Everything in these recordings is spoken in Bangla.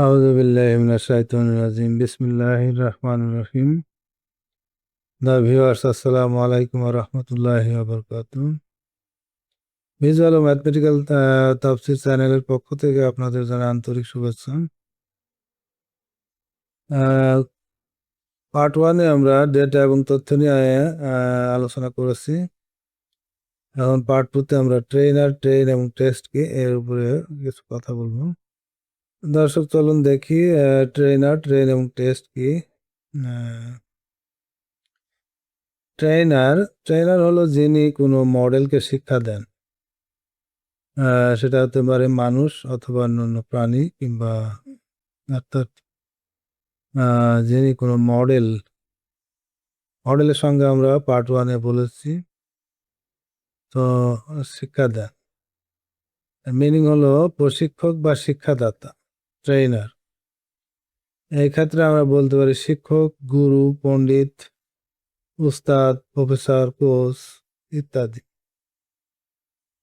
আউযু বিল্লাহি মিনাশ শাইতানির রাজিম। বিসমিল্লাহির রাহমানির রহিম। দা ভিউয়ার্স, আসসালামু আলাইকুম ওয়া রাহমাতুল্লাহি ওয়া বারাকাতুহু। ভিজুয়াল ও ম্যাথমেটিক্যাল তাফসীর চ্যানেলের পক্ষ থেকে আপনাদের জানাই আন্তরিক শুভেচ্ছা। পার্ট 1 এ আমরা ডেটা এবং তথ্য নিয়ে আলোচনা করেছি। এখন পার্ট 2 তে আমরা ট্রেন এবং টেস্ট কি এর উপরে কিছু কথা বলবো। দর্শক, চলুন দেখি ট্রেন এবং টেস্ট কি। ট্রেনার হলো যিনি কোনো মডেলকে শিক্ষা দেন। সেটা হতে পারে মানুষ অথবা অন্যান্য প্রাণী, কিংবা অর্থাৎ যিনি কোনো মডেলের সঙ্গে আমরা পার্ট 1 এ বলেছি। তো শিক্ষা দেন মিনিং হলো প্রশিক্ষক বা শিক্ষাদাতা, ট্রেনার। এই ক্ষেত্রে আমরা বলতে পারি শিক্ষক, গুরু, পণ্ডিত, উস্তাদ, প্রফেসর, কোচ ইত্যাদি।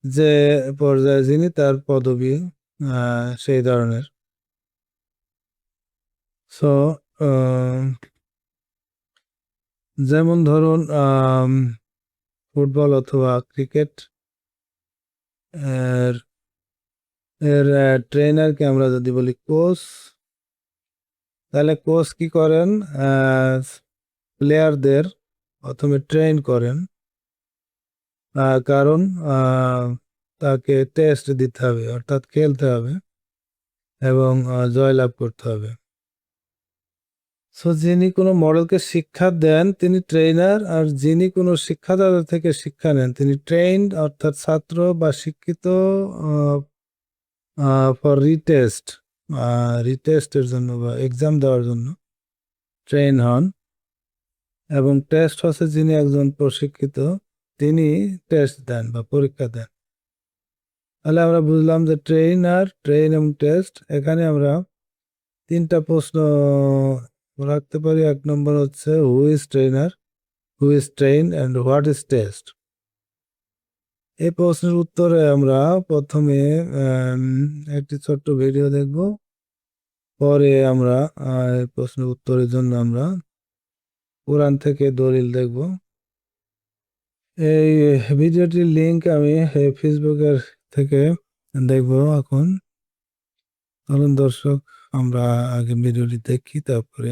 যে পর্যায়ে যিনি, তার পদবি সেই ধরনের। সো যেমন ধরুন ফুটবল অথবা ক্রিকেট এর এর ট্রেনারকে আমরা যদি বলি কোচ, তাহলে কোচ কি করেন? প্লেয়ারদের প্রথমে ট্রেন করেন, কারণ তাকে টেস্ট দিতে হবে, অর্থাৎ খেলতে হবে এবং জয়লাভ করতে হবে। সো যিনি কোনো মডেলকে শিক্ষা দেন তিনি ট্রেনার, আর যিনি কোনো শিক্ষাদাতা থেকে শিক্ষা নেন তিনি ট্রেন্ড, অর্থাৎ ছাত্র বা শিক্ষিত ফর রিটেস্টের জন্য বা এক্সাম দেওয়ার জন্য ট্রেন হন। এবং টেস্ট হচ্ছে যিনি একজন প্রশিক্ষিত, তিনি টেস্ট দেন বা পরীক্ষা দেন। তাহলে আমরা বুঝলাম যে ট্রেন এবং টেস্ট। এখানে আমরা তিনটা প্রশ্ন রাখতে পারি। এক নম্বর হচ্ছে who is trainer, who is train and what is test. এই প্রশ্নের উত্তরে আমরা প্রথমে একটি ছোট্ট ভিডিও দেখব, পরে আমরা এই প্রশ্নের উত্তরের জন্য আমরা কোরআন থেকে দলিল দেখব। এই ভিডিওটির লিংক আমি ফেসবুকের থেকে দেখব। এখন চলুন দর্শক, আমরা আগে ভিডিওটি দেখি, তারপরে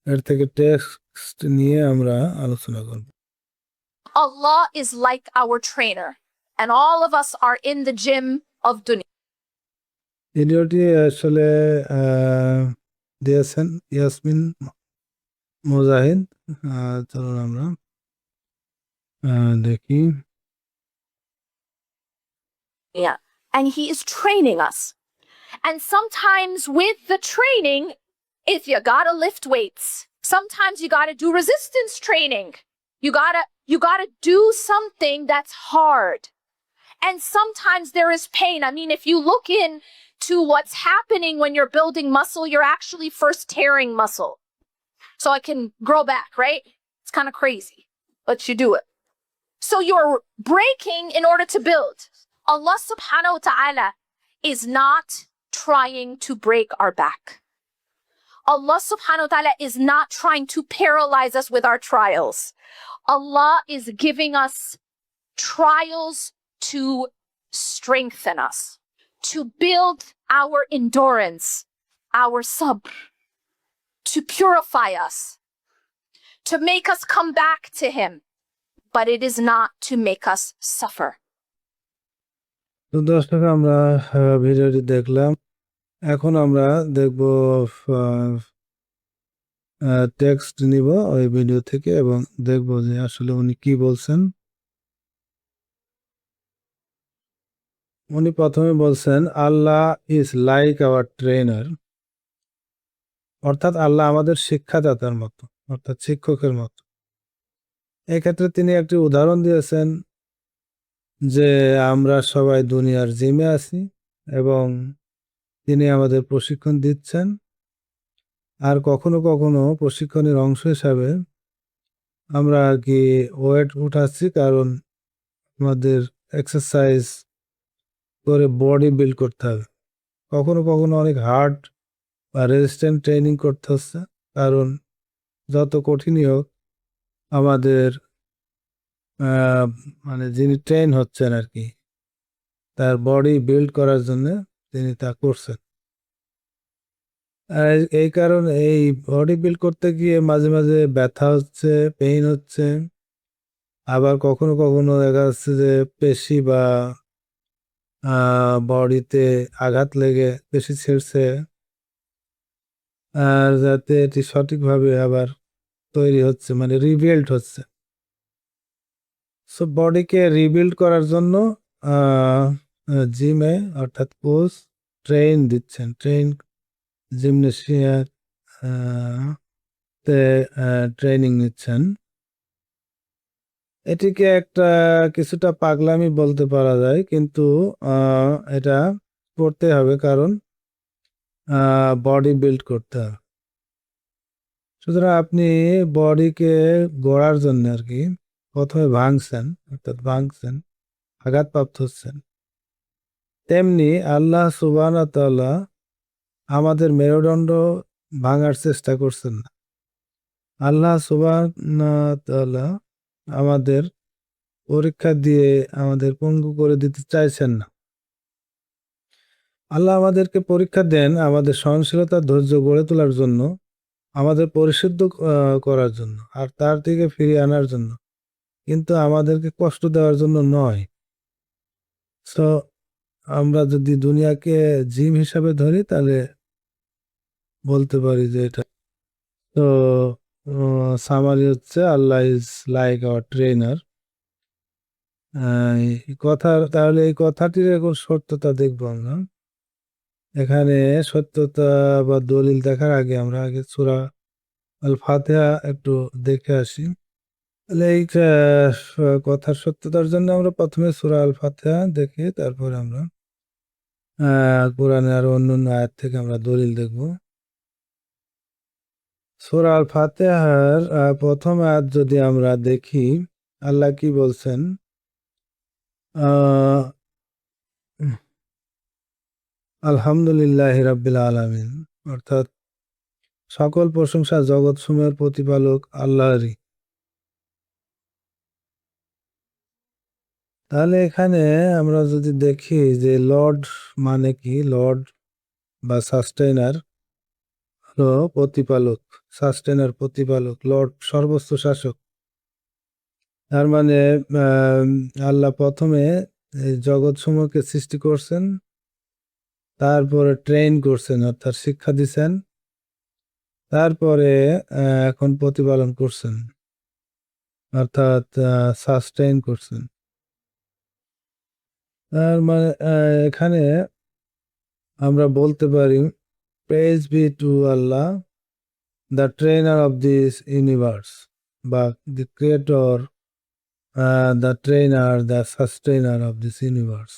এর থেকে টেক্সট নিয়ে আমরা আলোচনা করব। Allah is like our trainer, and all of us are in the gym of dunya. ভিডিওটি আসলে দিয়েছেন ইয়াসমিন মুজাহিদ। চলুন আমরা দেখি। Yeah. And he is training us. And sometimes with the training, if you gotta lift weights, sometimes you gotta do resistance training. You gotta do something that's hard. And sometimes there is pain. I mean, if you look into what's happening when you're building muscle, you're actually first tearing muscle so it can grow back, right? It's kind of crazy, but you do it. So you're breaking in order to build. Allah subhanahu wa ta'ala is not trying to break our back. Allah subhanahu wa ta'ala is not trying to paralyze us with our trials. Allah is giving us trials to strengthen us, to build our endurance, our sabr, to purify us, to make us come back to Him, but it is not to make us suffer. তো দর্শক, আমরা ভিডিওটি দেখলাম। এখন আমরা দেখব টেক্সট নিব ওই ভিডিও থেকে এবং দেখব যে আসলে উনি কি বলছেন। উনি প্রথমে বলছেন আল্লাহ ইজ লাইক আওয়ার ট্রেনার, অর্থাৎ আল্লাহ আমাদের শিক্ষাদাতার মতো, অর্থাৎ শিক্ষকের মতো। এক্ষেত্রে তিনি একটি উদাহরণ দিয়েছেন যে আমরা সবাই দুনিয়ার জিমে আছি এবং তিনি আমাদের প্রশিক্ষণ দিচ্ছেন। আর কখনো কখনো প্রশিক্ষণের অংশ হিসাবে আমরা আর কি ওয়েট উঠাচ্ছি, কারণ আমাদের এক্সারসাইজ করে বডি বিল্ড করতে হবে, কখনো কখনো অনেক হার্ড বা রেজিস্ট্যান্ট ট্রেনিং করতে হচ্ছে, কারণ যত কঠিনই হোক আমাদের মানে যিনি ট্রেন হচ্ছেন আর কি, তার বডি বিল্ড করার জন্য তিনি তা করছেন। আর এই কারণে এই বডি বিল্ড করতে গিয়ে মাঝে মাঝে ব্যথা হচ্ছে, পেইন হচ্ছে, আবার কখনো কখনো দেখা যাচ্ছে যে পেশি বা বডিতে আঘাত লেগে পেশি ছিঁড়ছে, আর যাতে এটি সঠিকভাবে আবার তৈরি হচ্ছে, মানে রিবিল্ড হচ্ছে। সো বডিকে রিবিল্ড করার জন্য জিমে অর্থাৎ কোচ ট্রেন দিচ্ছেন, ট্রেন জিমনেশিয়া তে ট্রেনিং নিচ্ছেন। এটিকে একটা কিছুটা পাগলামি বলতে পারা যায়, কিন্তু এটা করতে হবে, কারণ বডি বিল্ড করতে হবে। সুতরাং আপনি বডিকে গড়ার জন্য আর কি প্রথমে ভাঙছেন, আঘাতপ্রাপ্ত হচ্ছেন, তেমনি আল্লাহ সুবহানাহু ওয়া তাআলা আমাদের মেরুদণ্ড ভাঙার চেষ্টা করছেন না। আল্লাহ সুবহানাহু ওয়া তাআলা আমাদের পরীক্ষা দিয়ে আমাদের পঙ্গু করে দিতে চাইছেন না। আল্লাহ আমাদেরকে পরীক্ষা দেন আমাদের সহনশীলতা, ধৈর্য গড়ে তোলার জন্য, আমাদের পরিশুদ্ধ করার জন্য, আর তার থেকে ফিরিয়ে আনার জন্য, কিন্তু আমাদেরকে কষ্ট দেওয়ার জন্য নয়। সো আমরা যদি দুনিয়াকে জিম হিসাবে ধরি তাহলে বলতে পারি যে এটা। তো সামারি হচ্ছে আল্লাহ ইজ লাইক আওয়ার ট্রেনার। কথা, তাহলে এই কথাটির এখন সত্যতা দেখবো আমরা। এখানে সত্যতা বা দলিল দেখার আগে আমরা আগে সূরা আল ফাতিহা একটু দেখে আসি। তাহলে এই কথার সত্যতার জন্য আমরা প্রথমে সূরা আল ফাতিহা দেখি, তারপরে আমরা কোরআনের আরো অন্যান্য আয়াত থেকে আমরা দলিল দেখব। সূরা আল ফাতিহার প্রথম আয়াত যদি আমরা দেখি, আল্লাহ কি বলছেন? আলহামদুলিল্লাহ রাব্বিল আলামিন, অর্থাৎ সকল প্রশংসা জগৎসমূহের প্রতিপালক আল্লাহরই। তাহলে এখানে আমরা যদি দেখি যে লর্ড মানে কি, লর্ড বা সাস্টেইনার হলো প্রতিপালক, সাস্টেইনার প্রতিপালক, লর্ড সর্বোচ্চ শাসক। তার মানে আল্লাহ প্রথমে এই জগৎসমূহকে সৃষ্টি করছেন, তারপরে ট্রেন করছেন অর্থাৎ শিক্ষা দিছেন, তারপরে এখন প্রতিপালন করছেন অর্থাৎ সাস্টেইন করছেন। তার মানে এখানে আমরা বলতে পারি praise be to Allah, the trainer of this universe, বা the creator, the trainer, the sustainer of this universe.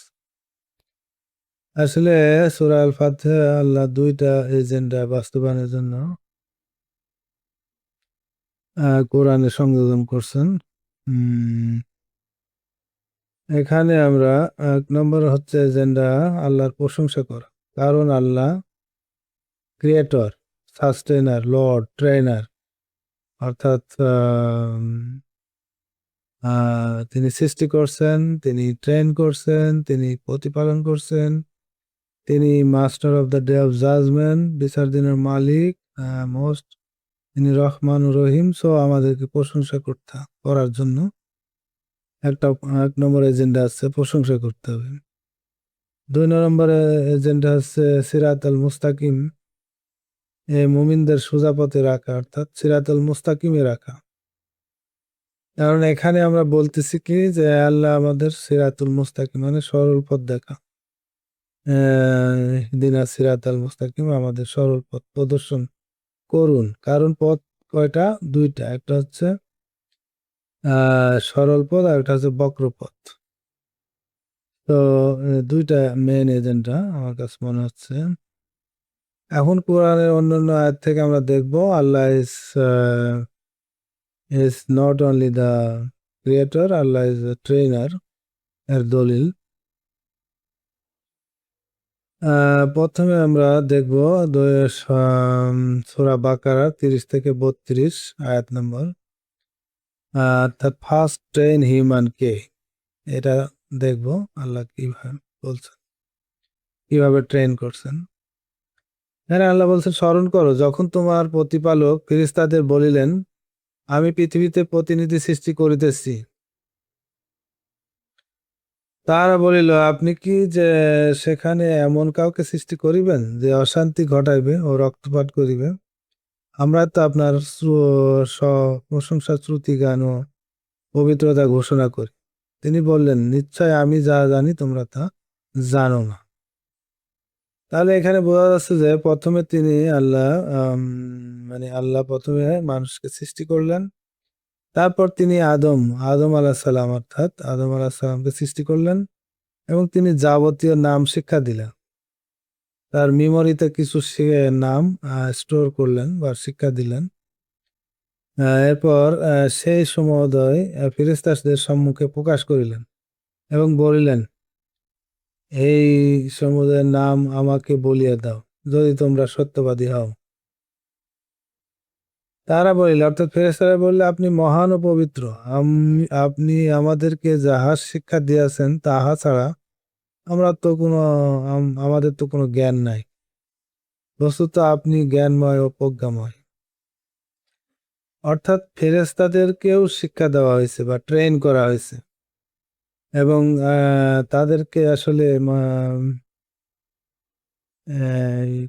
আসলে সূরা আল ফাতিহা আল্লাহ দুইটা এজেন্ডা বাস্তবায়নের জন্য কোরআনে সংযোজন করছেন। এখানে আমরা এক নম্বর হচ্ছে এজেন্ডা আল্লাহর প্রশংসা করা, কারণ আল্লাহ ক্রিয়েটর, সাস্টেইনার, লর্ড, ট্রেনার, অর্থাৎ তিনি সৃষ্টি করছেন, তিনি ট্রেন করছেন, তিনি প্রতিপালন করছেন, তিনি master of the day of judgment, বিচার দিনের মালিক, মোস্ট, তিনি রহমান রহিম। সো আমাদেরকে প্রশংসা করার জন্য এক নম্বর এজেন্ডা আছে, প্রশংসা করতে হবে। 2 নম্বর এজেন্ডা হচ্ছে সিরাতাল মুস্তাকিম, মুমিনদের সোজা পথে রাখা, অর্থাৎ সিরাতাল মুস্তাকিমে রাখা। কারণ এখানে আমরা বলতেছি কি যে আল্লাহ আমাদের সিরাতুল মুস্তাকিম মানে সরল পথ দেখা, দিনা সিরাতাল মুস্তাকিম, আমাদের সরল পথ প্রদর্শন করুন। কারণ পথ কয়টা? দুইটা, একটা হচ্ছে সরল পথ আর একটা হচ্ছে বক্র পথ। তো দুইটা মেইন এজেন্ডা আমার কাছে মনে হচ্ছে। এখন কোরআনের অন্যান্য আয়াত থেকে আমরা দেখব আল্লাহ is not only the creator, Allah is a trainer এর দলিল। প্রথমে আমরা দেখব সূরা বাকারা 30 থেকে 32 আয়াত নম্বর। অর্থাৎ ফার্স্ট ট্রেন হিউম্যান কে, এটা দেখব আল্লাহ কিভাবে বলছেন, কিভাবে ট্রেন করছেন। এখানে আল্লাহ বলছেন, স্মরণ করো যখন তোমার প্রতিপালক ফেরেশতাদের বলিলেন, আমি পৃথিবীতে প্রতিনিধি সৃষ্টি করিতেছি। তারা বলিল, আপনি কি যে সেখানে এমন কাউকে সৃষ্টি করিবেন যে অশান্তি ঘটাইবে ও রক্তপাত করিবে? আমরা তো আপনার প্রশংসা শ্রুতি গান ও পবিত্রতা ঘোষণা করি। তিনি বললেন, নিশ্চয় আমি যা জানি তোমরা তা জানো না। তাহলে এখানে বোঝা যাচ্ছে যে প্রথমে তিনি আল্লাহ আল্লাহ প্রথমে মানুষকে সৃষ্টি করলেন, তারপর তিনি আদম আলাহ সালাম অর্থাৎ আদম আলাহ সালামকে সৃষ্টি করলেন এবং তিনি যাবতীয় নাম শিক্ষা দিলেন। তার মেমোরিতে কিছু নাম স্টোর করলেন বা শিক্ষা দিলেন। এরপর সেই সমুদয় ফেরেশতাদের সম্মুখে প্রকাশ করিলেন এবং বলিলেন, এই সমুদয়ের নাম আমাকে বলিয়া দাও, যদি তোমরা সত্যবাদী হও। তারা বলিল, অর্থাৎ ফেরেশতারা বললে, আপনি মহান ও পবিত্র। আপনি আমাদেরকে যাহা শিক্ষা দিয়েছেন তাহা ছাড়া আমরা তো কোনো আমাদের তো কোনো জ্ঞান নাই। বস্তুত আপনি জ্ঞানময় ও প্রজ্ঞাময়। অর্থাৎ ফেরেশতাদেরকেও শিক্ষা দেওয়া হয়েছে বা ট্রেন করা হয়েছে এবং তাদেরকে আসলে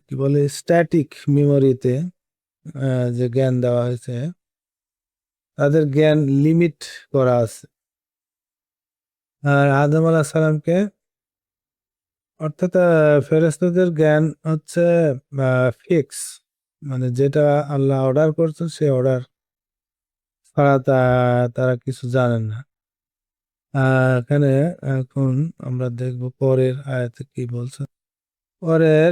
কি বলে স্ট্যাটিক মেমোরিতে যে জ্ঞান দেওয়া হয়েছে, তাদের জ্ঞান লিমিট করা আছে। আর আদম আলাহ সালামকে অর্থাৎ ফেরেশতাদের জ্ঞান হচ্ছে ফিক্স, মানে যেটা আল্লাহ অর্ডার করছেন সে অর্ডার ছাড়া তারা কিছু জানেন না। এখানে এখন আমরা দেখব পরের আয়াতে কি বলছে। পরের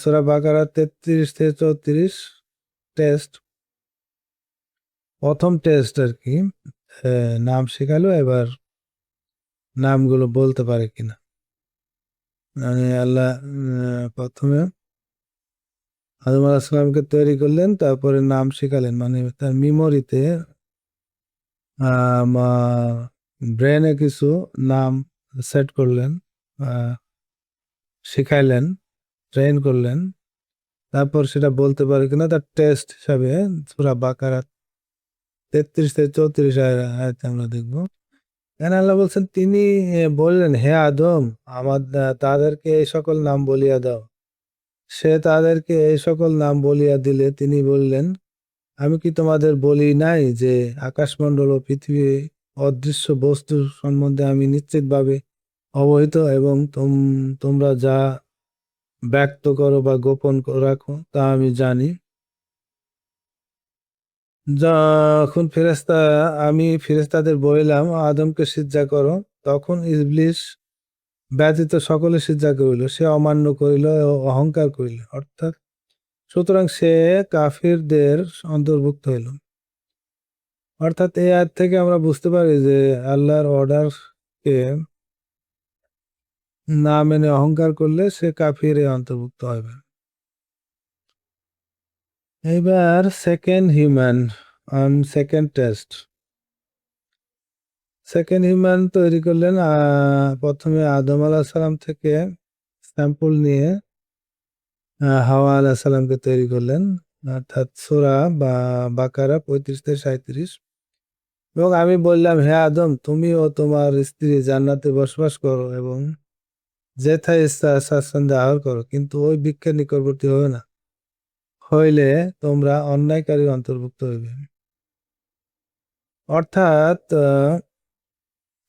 সূরা বাকারা 33 থেকে 34 টেস্ট, প্রথম টেস্ট আর কি। নাম শেখালো, এবার নামগুলো বলতে পারে কিনা। মানে আল্লাহ প্রথমে আদম আলাইহিস সালামকে তৈরি করলেন, তারপরে নাম শেখালেন, মানে তার মেমোরিতে ব্রেনে কিছু নাম সেট করলেন, শিখাইলেন, ট্রেন করলেন। তারপর সেটা বলতে পারে কিনা তার টেস্ট হিসাবে সূরা বাকারা 33 থেকে 34 আয়াতে আমরা দেখবো। এখানে আল্লাহ বলছেন, তিনি বললেন, হে আদম, তাদেরকে এই সকল নাম বলিয়া দাও। সে তাদেরকে এই সকল নাম বলিয়া দিলে তিনি বললেন, আমি কি তোমাদের বলি নাই যে আকাশমণ্ডল ও পৃথিবী অদৃশ্য বস্তু সম্বন্ধে আমি নিশ্চিতভাবে অবহিত এবং তোমরা যা ব্যক্ত করো বা গোপন রাখো তা আমি জানি। যখন আমি ফেরেশতাদের বলিলাম আদমকে সিজদা করো, তখন ইবলিস ব্যতীত সকলে সিজদা করিল, সে অমান্য করিল ও অহংকার করিল, অর্থাৎ সুতরাং সে কাফিরদের অন্তর্ভুক্ত হইল। অর্থাৎ এই আয়াত থেকে আমরা বুঝতে পারি যে আল্লাহর অর্ডারকে না মেনে অহংকার করলে সে কাফিরে অন্তর্ভুক্ত হবে। এবার second human, second test. Second human তৈরি করলেন প্রথমে আদম আলাহিস সালাম থেকে স্যাম্পল নিয়ে হাওয়া আলাহিস সালামকে তৈরি করলেন, অর্থাৎ সূরা বাকারা 35 থেকে 37। এবং আমি বললাম, হে আদম, তুমি ও তোমার স্ত্রী জান্নাতে বসবাস করো এবং যেথায় ইচ্ছা স্বাচ্ছন্দ্যে আহার করো, কিন্তু ওই বৃক্ষের নিকটবর্তী হবে না, হইলে তোমরা অন্যায়কারীর অন্তর্ভুক্ত হইবে। অর্থাৎ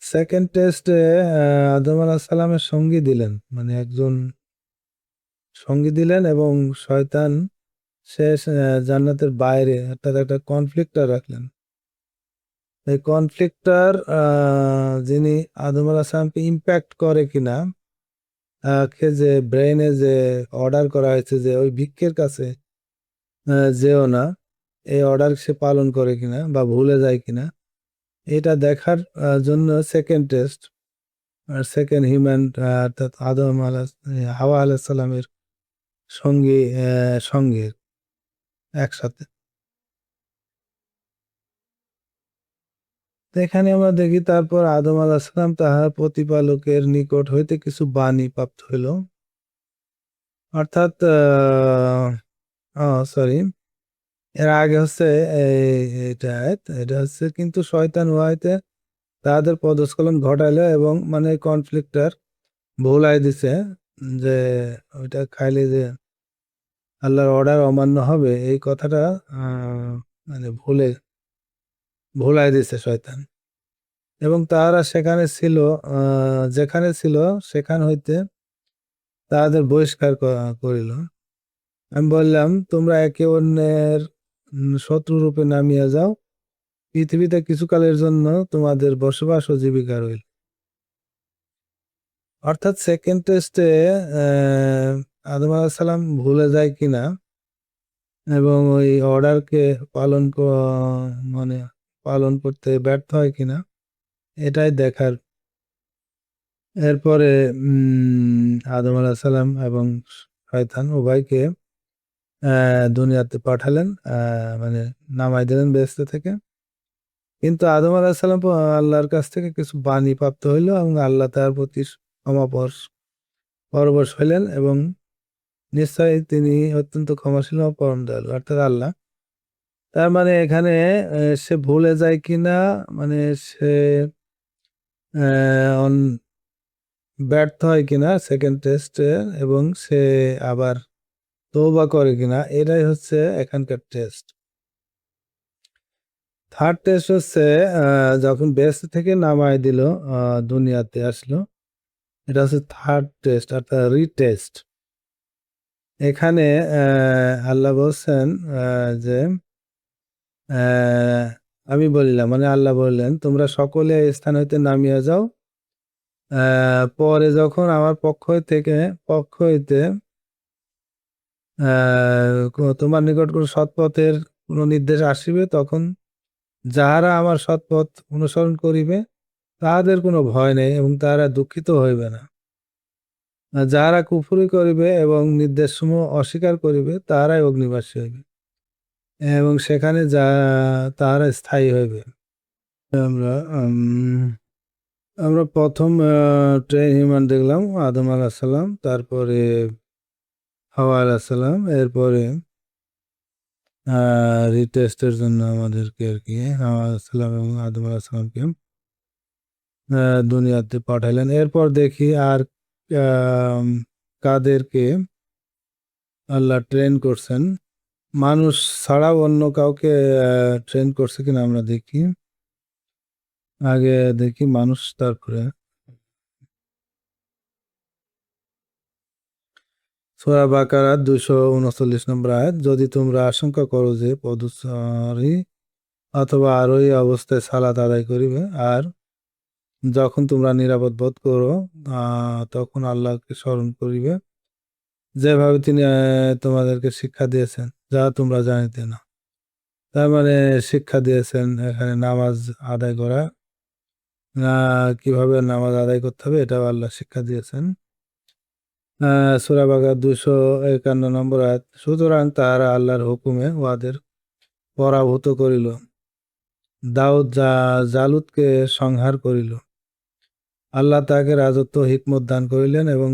সেকেন্ড টেস্টে আদম আলাহ সালামের সঙ্গী দিলেন, মানে একজন সঙ্গী দিলেন এবং শয়তান সে জান্নাতের বাইরে অর্থাৎ একটা কনফ্লিক্টার রাখলেন। এই কনফ্লিক্টার যিনি আদম আলাহ সালামকে ইম্প্যাক্ট করে কিনা, যে ব্রেনে যে অর্ডার করা হয়েছে যে ওই ভিক্ষের কাছে যেও না, এই অর্ডার সে পালন করে কিনা বা ভুলে যায় কিনা, এটা দেখার জন্য সেকেন্ড টেস্ট। আর সেকেন্ড হিউম্যান অর্থাৎ হাওয়া আলাইহিস সালামের সঙ্গে একসাথে। তো এখানে আমরা দেখি তারপর আদম আলাইহিস সালাম তাহার প্রতিপালকের নিকট হইতে কিছু বাণী প্রাপ্ত হইল, অর্থাৎ সরি, এর আগে হচ্ছে এটা এটা হচ্ছে কিন্তু শয়তান উহাইতে তাদের পদস্খলন ঘটাইলো এবং মানে কনফ্লিক্টার ভুলাই দিছে যে ওইটা খাইলে যে আল্লাহর অর্ডার অমান্য হবে, এই কথাটা মানে ভুলাই দিছে শয়তান। এবং তারা সেখানে ছিল, যেখানে ছিল সেখান হইতে তাদের বহিষ্কার করিল। আমি বললাম, তোমরা একে অন্যের শত্রু রূপে নামিয়া যাও, পৃথিবীতে কিছুকালের জন্য তোমাদের বসবাস ও জীবিকা রইল। অর্থাৎ সেকেন্ড টেস্টে আদম আলাইহিস সালাম ভুলে যায় কিনা এবং ওই অর্ডারকে মানে পালন করতে ব্যর্থ হয় কিনা, এটাই দেখার। এরপরে আদম আলাইহিস সালাম এবং শয়তান উভয়কে দুনিয়াতে পাঠালেন, মানে নামাই দিলেন বেহেশত থেকে। কিন্তু আদম আলাইহিস সালাম আল্লাহর কাছ থেকে কিছু বাণী প্রাপ্ত হইল এবং আল্লাহ তার প্রতি পরবশ হইলেন এবং নিশ্চয়ই তিনি অত্যন্ত ক্ষমাশীল ও পরম দয়ালু, অর্থাৎ আল্লাহ। তার মানে এখানে সে ভুলে যায় কিনা, মানে সে ব্যর্থ হয় কিনা সেকেন্ড টেস্টে এবং সে আবার তওবা করে কিনা, এটাই হচ্ছে এখানকার টেস্ট। থার্ড টেস্ট হচ্ছে যখন বেহেশত থেকে নামায় দিল, দুনিয়াতে আসলো, এটা হচ্ছে থার্ড টেস্ট অর্থাৎ রিটেস্ট। এখানে আল্লাহ বলছেন যে আমি বলিলাম, মানে আল্লাহ বললেন, তোমরা সকলে এই স্থান হইতে নামিয়া যাও। পরে যখন আমার পক্ষ হইতে তোমার নিকট কোনো সৎপথের কোনো নির্দেশ আসিবে, তখন যাহারা আমার সৎপথ অনুসরণ করিবে তাহাদের কোনো ভয় নেই এবং তাহারা দুঃখিত হইবে না। আর যাহারা কুফরি করিবে এবং নির্দেশসমূহ অস্বীকার করিবে তাহারাই অগ্নিবাসী হইবে এবং সেখানে তাহারা স্থায়ী হইবে। আমরা আমরা প্রথম ট্রেন হিউম্যান দেখলাম আদম আলাইহিস সালাম, তারপরে হাওয়া আলাইহিস সালাম, এরপরে রিটেস্টের জন্য আমাদেরকে আর কি হাওয়া আলাইহিস সালাম এবং আদম আলাইহিস সালামকে দুনিয়াতে পাঠাইলেন। এরপর দেখি আর কাদেরকে আল্লাহ ট্রেন করছেন, মানুষ ছাড়াও অন্য কাউকে ট্রেন করছে কিনা আমরা দেখি। আগে দেখি মানুষ, তারপরে সূরা বাকারা 239 নম্বর আয়াত, যদি তোমরা আশঙ্কা করো যে পদচারী অথবা আরোহী অবস্থায় সালাত আদায় করিবে, আর যখন তোমরা নিরাপদ বোধ করো তখন আল্লাহকে স্মরণ করিবে, যেভাবে তিনি তোমাদেরকে শিক্ষা দিয়েছেন যা তোমরা জানিতে না। তার মানে শিক্ষা দিয়েছেন এখানে নামাজ আদায় করা, কিভাবে নামাজ আদায় করতে হবে এটাও আল্লাহ শিক্ষা দিয়েছেন। সূরা বাকারা 251 নম্বর আয়াত, সুতরাং তাহারা আল্লাহর হুকুমে উহাদের পরাভূত করিল, দাউদ জালুতকে সংহার করিল। আল্লাহ তাকে রাজত্ব হিকমত দান করিলেন এবং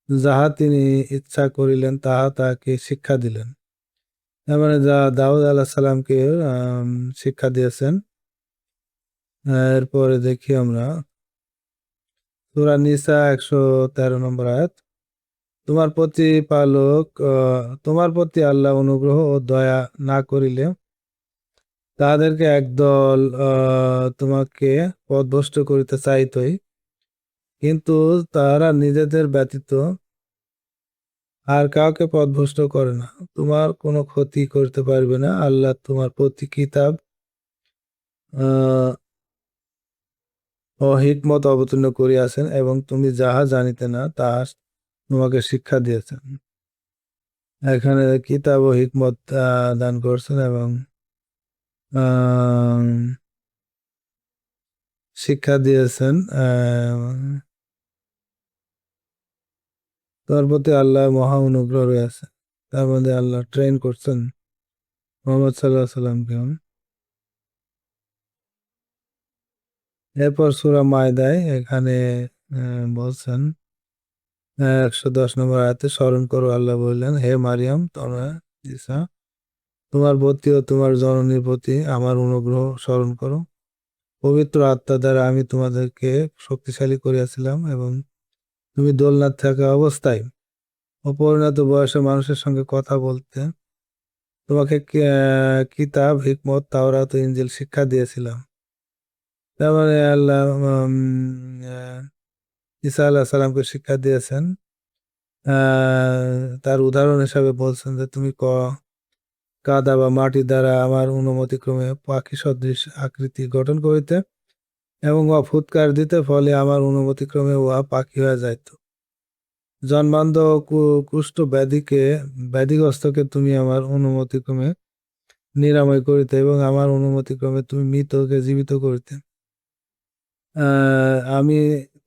যাহা তিনি ইচ্ছা করিলেন তাহা তাকে শিক্ষা দিলেন। তার মানে দাউদ আলাইহিস সালামকে শিক্ষা দিয়েছেন। এরপরে দেখি আমরা সূরা নিসা 113 নম্বর আয়াত, তোমার প্রতি আল্লাহ অনুগ্রহ ও দয়া না করিলে তাদেরকে একদল তোমাকে পথভ্রষ্ট করিতে চাইতই, কিন্তু তারা নিজেদের ব্যতীত আর কাউকে পথভ্রষ্ট করে না, তোমার কোনো ক্ষতি করতে পারবে না। আল্লাহ তোমার প্রতি কিতাব ও হিকমত অবতীর্ণ করিয়াছেন এবং তুমি যাহা জানিতে না তাহা তোমাকে শিক্ষা দিয়েছেন। এখানে কিতাব ও হিকমত দান করছেন এবং শিক্ষা দিয়েছেন। তার প্রতি আল্লাহ মহা অনুগ্রহ রয়েছে। তার মধ্যে আল্লাহ ট্রেন করছেন মোহাম্মদ সাল্লাহ সাল্লামকে। এরপর সূরা মায়দায় এখানে বলছেন 110 নম্বর আয়াতে স্মরণ করো, আল্লাহ বললেন, হে মারিয়াম তোমরা ঈসা তোমার প্রতি ও তোমার জননীর প্রতি আমার অনুগ্রহ স্মরণ করো। পবিত্র আত্মা দ্বারা আমি তোমাদেরকে শক্তিশালী করিয়াছিলাম এবং তুমি দোলনায় থাকা অবস্থায় অপরিণত বয়সে মানুষের সঙ্গে কথা বলতে তোমাকে কিতাব, হিকমত, তাওরাত ও ইনজিল শিক্ষা দিয়েছিলাম। তারপরে আল্লাহ ঈসা আল্লাহ সাল্লামকে শিক্ষা দিয়েছেন। তার উদাহরণ হিসাবে বলছেন যে তুমি কাদা বা মাটি দ্বারা আমার অনুমতিক্রমে পাখি সদৃশ আকৃতি গঠন করিতে এবং উহা ফুৎকার দিতে, ফলে আমার অনুমতিক্রমে উহা পাখি হয়ে যাইত। জন্মান্ধ কুষ্ঠ ব্যাধিগ্রস্তকে তুমি আমার অনুমতিক্রমে নিরাময় করিতে এবং আমার অনুমতিক্রমে তুমি মৃতকে জীবিত করিতে। আমি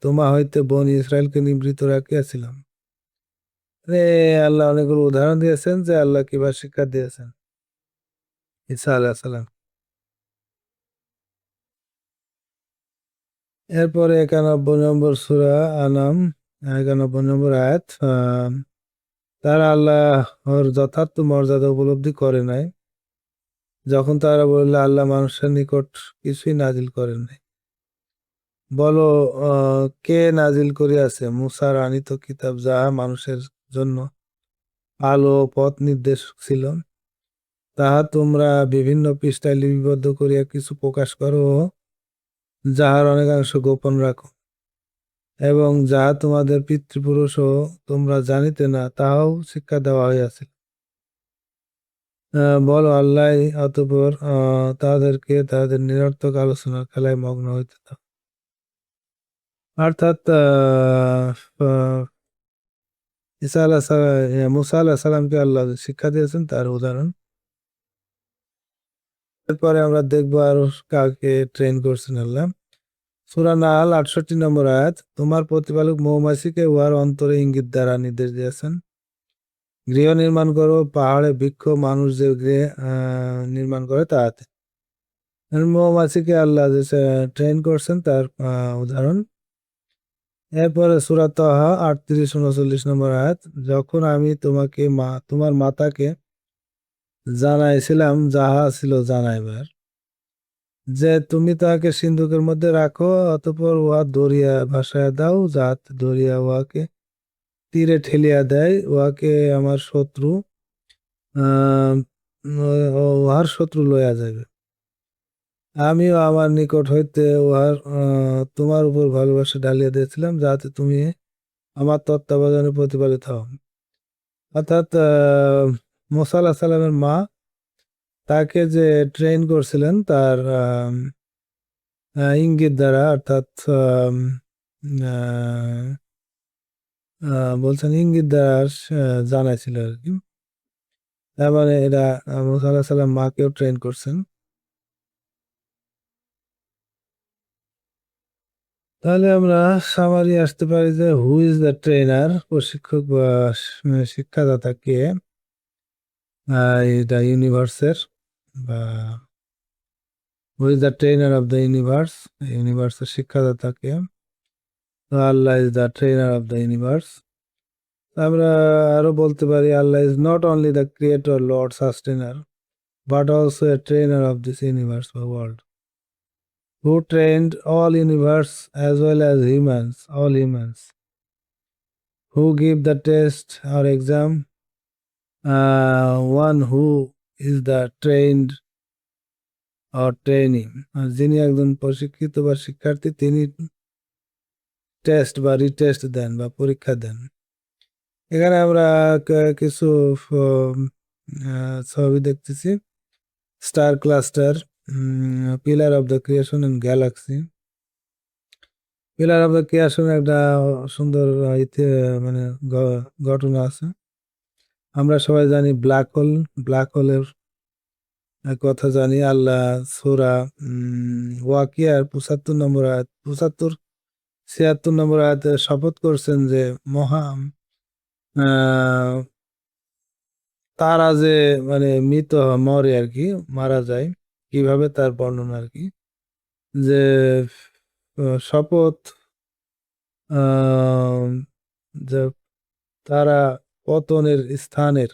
তোমা হইতে বনি ইসরায়েলকে নিবৃত রাখিয়াছিলাম। আল্লাহ অনেকগুলো উদাহরণ দিয়েছেন যে আল্লাহ কিভাবে শিক্ষা দিয়েছেন ঈসা আলাইহিস সালাম। এরপরে 91 নম্বর সূরা আনাম, 91 নম্বর আয়াত। তারা আল্লাহর যথার্থ মর্যাদা উপলব্ধি করে নাই যখন তারা বলল আল্লাহ মানুষের নিকট কিছুই নাজিল করেন নাই। বলো, কে নাজিল করিয়াছে মুসার আনিত কিতাব, যাহা মানুষের জন্য আলো ও পথ নির্দেশ ছিল। তাহা তোমরা বিভিন্ন পৃষ্ঠায় লিপিবদ্ধ করিয়া কিছু প্রকাশ করো ও যাহার অনেকাংশ গোপন রাখো, এবং যাহা তোমাদের পিতৃপুরুষও তোমরা জানিতে না তাহাও শিক্ষা দেওয়া হইয়াছিল। বলো, আল্লাহ অতঃপর তাদেরকে তাদের নিরর্থক আলোচনার খেলায় মগ্ন হইতে দাও। অর্থাৎ মুসা আল্লাহ সাল্লামকে আল্লাহ শিক্ষা দিয়েছেন তার উদাহরণ। এরপরে আমরা দেখবো আরো কাকে ট্রেন করছেন আল্লাহ। সূরা নাল 68 নম্বর আয়াত। তোমার প্রতিপালক মৌমাছিকে উহার অন্তরে ইঙ্গিত দ্বারা নির্দেশ দিয়েছেন, গৃহ নির্মাণ করো পাহাড়ে বৃক্ষ, মানুষ যে গৃহ নির্মাণ করে তাহাতে। মৌমাছিকে আল্লাহ যে ট্রেন করছেন তার উদাহরণ। এরপরে সূরা তাহা 38-39 নম্বর আয়াত। যখন আমি তোমার মাতাকে জানাইছিলাম যাহা ছিল জানাইবার, যে তুমি তাহাকে সিন্ধুকের মধ্যে রাখো, অতঃপর উহা দরিয়া ভাসাইয়া দাও, যাহাতে দরিয়া উহাকে তীরে ঠেলিয়া দেয়, উহাকে আমার শত্রু আহ উহার শত্রু লইয়া যাবে। আমিও আমার নিকট হইতে উহার তোমার উপর ভালোবাসা ঢালিয়া দিয়েছিলাম, যাহাতে তুমি আমার তত্ত্বাবধানে প্রতিপালিত হও। অর্থাৎ মুসা আলাইহিস সালামের মা তাকে যে ট্রেন করছিলেন তার ইঙ্গিত দ্বারা, অর্থাৎ বলছেন ইঙ্গিত দ্বারা জানাইছিল আর কি। তার মানে এরা মুসা আলাইহিস সালাম মাকেও ট্রেন করছেন। তাহলে আমরা সামারি আসতে পারি যে হু ইজ দ্য ট্রেনার, প্রশিক্ষক বা শিক্ষাদাতা কে এটা ইউনিভার্সের, বা who is the trainer of the universe, ইউনিভার্সের শিক্ষাদাতা কে? Allah is the trainer of the universe. আমরা আরো বলতে পারি Allah is not only the creator, lord, sustainer, but also a trainer of this universe বা world, who trained all universe as well as all humans, who give the test or exam, one who is the trained or training, যিনি একজন প্রশিক্ষিত বা শিক্ষার্থী তিনি টেস্ট বা রিটেস্ট দেন বা পরীক্ষা দেন। এখানে আমরা কিছু ছবি দেখতেছি, star cluster, pillar of the creation and galaxy. Pillar of the creation একটা সুন্দর মানে ঘটনা আছে। আমরা সবাই জানি ব্ল্যাক হোলের কথা জানি। আল্লাহ সূরা ওয়াকিয়ার ৭৫ নম্বর আয়াত ৭৫-৭৬ নম্বর আয়াতে শপথ করছেন যে আহ, তারা যে মানে মরে আর কি, মারা যায় কিভাবে তার বর্ণনা আর কি, যে শপথ আহ, যে তারা পতনের স্থানের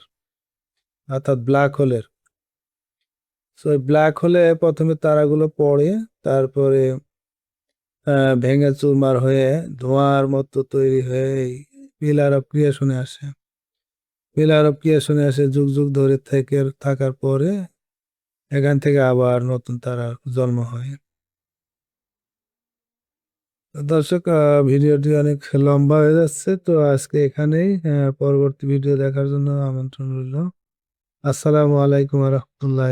অর্থাৎ ব্ল্যাক হোলের, ওই ব্ল্যাক হোলে প্রথমে তারাগুলো পড়ে, তারপরে ভেঙে চুরমার হয়ে ধোঁয়ার মতো তৈরি হয়ে পিলার অফ ক্রিয়েশনে আসে। পিলার অফ ক্রিয়েশনে আসে যুগ যুগ ধরে থাকার পরে এখান থেকে আবার নতুন তারার জন্ম হয়। তো দর্শক, ভিডিওটি অনেক লম্বা হয়ে যাচ্ছে, তো আজকে এখানেই। পরবর্তী ভিডিও দেখার জন্য আমন্ত্রণ রইল। আসসালামু আলাইকুম রহমতুল্লাহ।